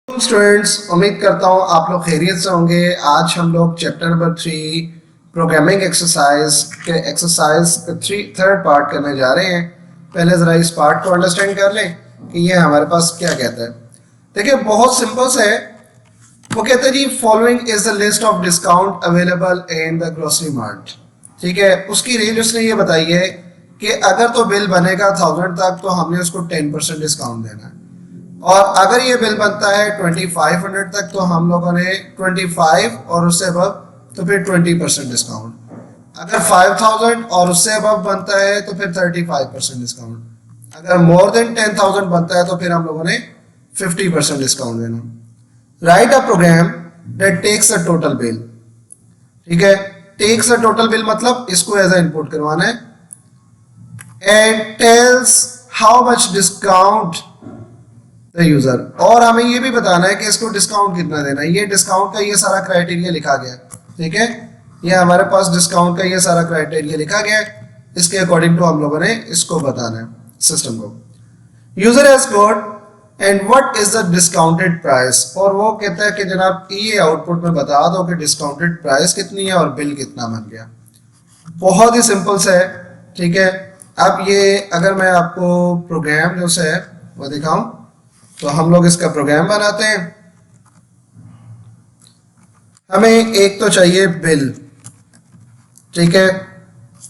Students, उम्मीद करता हूँ आप लोग खैरियत से होंगे। आज हम लोग चैप्टर नंबर 3 प्रोग्रामिंग एक्सरसाइज के एक्सरसाइज थर्ड पार्ट करने जा रहे हैं। पहले ज़रा इस पार्ट को अंडरस्टैंड कर लें कि ये हमारे पास क्या कहता है। देखिए, बहुत सिंपल से है। वो कहते हैं जी, following is the list of discount available in the grocery mart. ठीक है, उसकी रेंज उसने ये बताई है कि अगर तो बिल बनेगा 1000 तक तो हमने उसको 10% डिस्काउंट देना है, और अगर ये बिल बनता है 2500 तक तो हम लोगों ने 25 और उससे अबव तो फिर 20% डिस्काउंट। अगर 5000 और उससे अबव बनता है तो फिर 35% डिस्काउंट। अगर मोर देन 10,000 बनता है तो फिर हम लोगों ने 50% डिस्काउंट देना। Write a program that takes a total bill. ठीक है, टेक्स अ टोटल बिल मतलब इसको एज अ इनपुट करवाना है and tales how much discount user, और हमें ये भी बताना है कि इसको डिस्काउंट कितना देना है। ये डिस्काउंट का ये सारा क्राइटेरिया लिखा गया है। ठीक है, ये हमारे पास डिस्काउंट का ये सारा क्राइटेरिया लिखा गया है। इसके अकॉर्डिंग टू हम लोगों ने इसको बताना है सिस्टम को। User has got and what is the discounted price, और वो कहता है कि जनाब ये आउटपुट में बता दो कि डिस्काउंटेड प्राइस कितनी है और बिल कितना बन गया। बहुत ही सिंपल सा है। ठीक है, अब ये अगर मैं आपको प्रोग्राम जो है वो दिखाऊं तो हम लोग इसका प्रोग्राम बनाते हैं। हमें एक तो चाहिए बिल, ठीक है,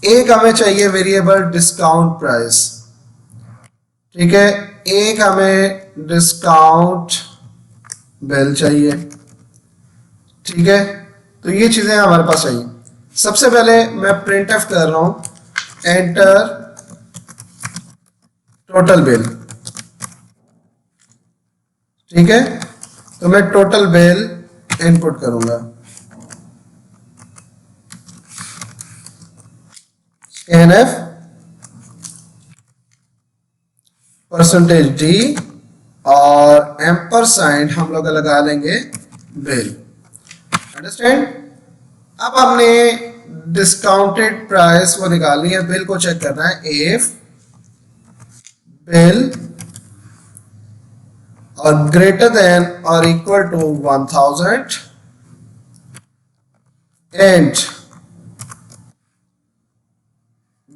एक हमें चाहिए वेरिएबल डिस्काउंट प्राइस, ठीक है, एक हमें डिस्काउंट बिल चाहिए। ठीक है, तो ये चीजें हमारे पास चाहिए। सबसे पहले मैं प्रिंट एफ कर रहा हूं, एंटर टोटल बिल। ठीक है, तो मैं टोटल बिल इनपुट करूंगा। स्कैनफ परसेंटेज डी और एम्परसाइंड हम लोग लगा लेंगे बिल। अंडरस्टैंड। अब हमने डिस्काउंटेड प्राइस वो निकालनी है, बिल को चेक करना है। इफ बिल और ग्रेटर देन और equal to 1000 and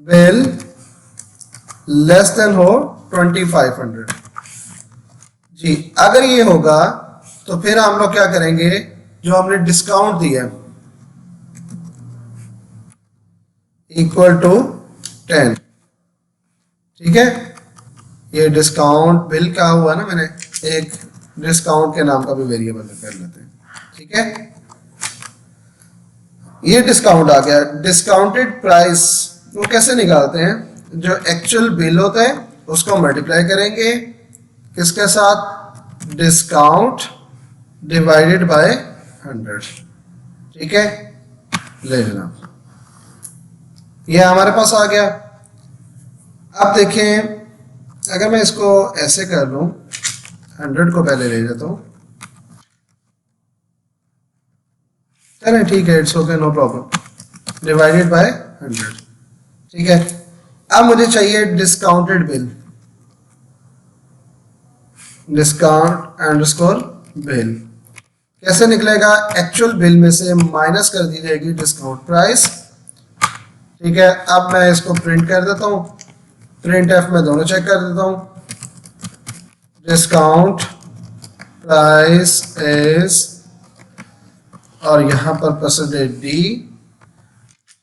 bill less than हो 2500। जी, अगर ये होगा तो फिर हम लोग क्या करेंगे, जो हमने डिस्काउंट दिया इक्वल टू 10। ठीक है, ये डिस्काउंट बिल का हुआ ना, मैंने एक डिस्काउंट के नाम का भी वेरिएबल कर लेते हैं। ठीक है, ये डिस्काउंट आ गया। डिस्काउंटेड प्राइस वो कैसे निकालते हैं, जो एक्चुअल बिल होता है उसको मल्टीप्लाई करेंगे किसके साथ, डिस्काउंट डिवाइडेड बाय 100। ठीक है, ले लेना, ये हमारे पास आ गया। अब देखें, अगर मैं इसको ऐसे कर लूं, 100 को पहले ले लेता हूं। चलें, ठीक है, it's okay, no problem. Divided by 100। ठीक है, अब मुझे चाहिए discounted bill. Discount underscore bill कैसे निकलेगा, एक्चुअल बिल में से माइनस कर दी जाएगी डिस्काउंट प्राइस। ठीक है, अब मैं इसको प्रिंट कर देता हूं। प्रिंट एफ में दोनों चेक कर देता हूं। डिस्काउंट प्राइस इज, और यहां पर परसेंटेज डी,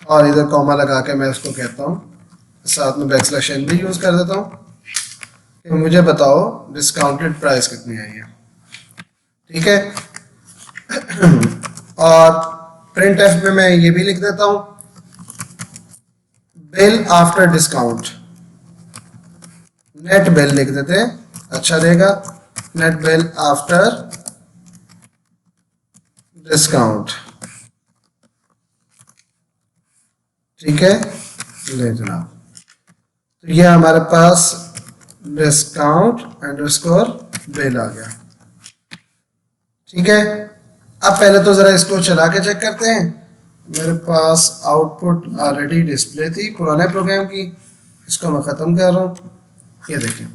और इधर कॉमा लगा के मैं उसको कहता हूं, साथ में बैकस्लैश एन भी यूज कर देता हूं कि मुझे बताओ डिस्काउंटेड प्राइस कितनी आई है। ठीक है, और प्रिंट एफ में मैं ये भी लिख देता हूं, bill after discount. Net bill लिख देते हैं, अच्छा देगा। Net bill after discount. ठीक है, ले जनाब, तो ये हमारे पास डिस्काउंट अंडरस्कोर बिल आ गया। ठीक है, अब पहले तो जरा इसको चला के चेक करते हैं। मेरे पास आउटपुट ऑलरेडी डिस्प्ले थी पुराने प्रोग्राम की, इसको मैं ख़त्म कर रहा हूँ। ये देखें,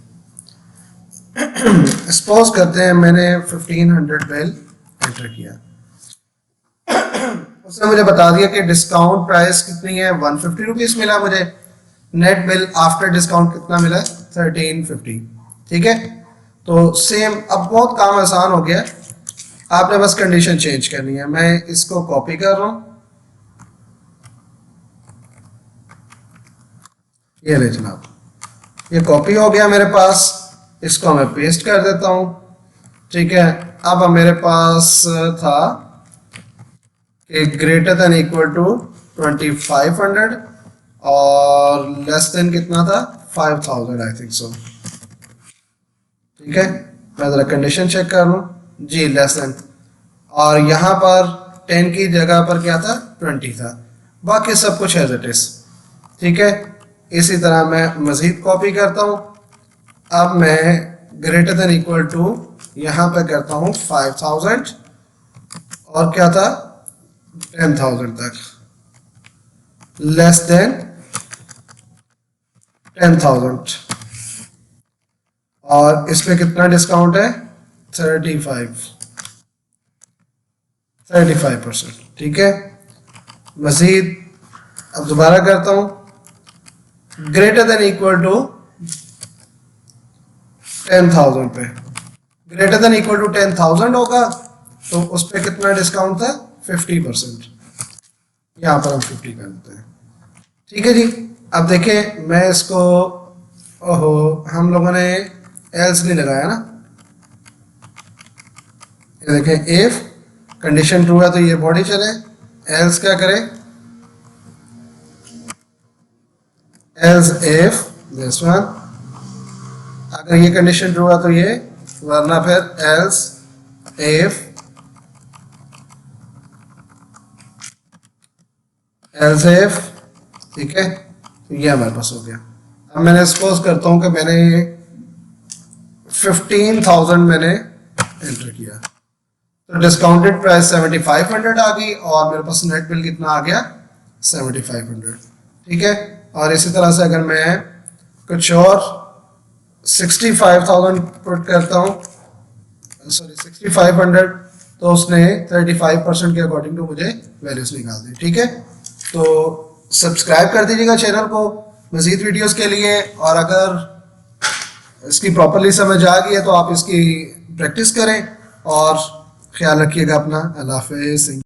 सपोज करते हैं मैंने 1500 बिल एंटर किया, उसने मुझे बता दिया कि डिस्काउंट प्राइस कितनी है, 150 रुपीज मिला मुझे। नेट बिल आफ्टर डिस्काउंट कितना मिला, 1350। ठीक है, तो सेम, अब बहुत काम आसान हो गया, आपने बस कंडीशन चेंज करनी है। मैं इसको कॉपी कर रहा हूं, ये ले जनाब, ये कॉपी हो गया मेरे पास, इसको मैं पेस्ट कर देता हूं। ठीक है, अब मेरे पास था कि ग्रेटर देन इक्वल टू 2500 और लेस देन कितना था, 5000 आई थिंक सो। ठीक है, मैं जरा कंडीशन चेक कर लूं जी, लेस देन, और यहाँ पर 10 की जगह पर क्या था, 20 था, बाकी सब कुछ एज इट इज। ठीक है, इसी तरह मैं मजीद कॉपी करता हूँ। अब मैं ग्रेटर देन इक्वल टू यहाँ पे करता हूँ 5000 और क्या था 10,000 तक, लेस देन 10,000, और इसमें कितना डिस्काउंट है, 35%। ठीक है, मजीद अब दोबारा करता हूँ, ग्रेटर देन इक्वल टू 10,000 पे, ग्रेटर देन इक्वल टू 10,000 होगा तो उस पर कितना डिस्काउंट था, 50%। यहाँ पर हम 50 कर देते हैं। ठीक है जी, अब देखें मैं इसको, ओहो हम लोगों ने एल्स नहीं लगाया ना, ये देखें, इफ कंडीशन ट्रू है तो ये बॉडी चले, एल्स क्या करे, एल्स इफ दिस वन, अगर ये कंडीशन ट्रू है तो ये, वरना फिर एल्स इफ, एल्स इफ। ठीक है, तो ये हमारे पास हो गया। अब मैंने सपोज करता हूं कि मैंने 15,000 मैंने एंटर किया, तो डिस्काउंटेड प्राइस 7500 आ गई और मेरे पास नेट बिल कितना आ गया, 7500। ठीक है, और इसी तरह से अगर मैं कुछ और 65,000 पुट करता हूँ, सॉरी 6500, तो उसने 35% के अकॉर्डिंग टू मुझे वैल्यूज निकाल दी। ठीक है, तो सब्सक्राइब कर दीजिएगा चैनल को मज़ीद वीडियोस के लिए, और अगर इसकी प्रॉपरली समझ आ गई है तो आप इसकी प्रैक्टिस करें, और ख्याल रखिएगा अपना। अल्लाह हाफ़िज़।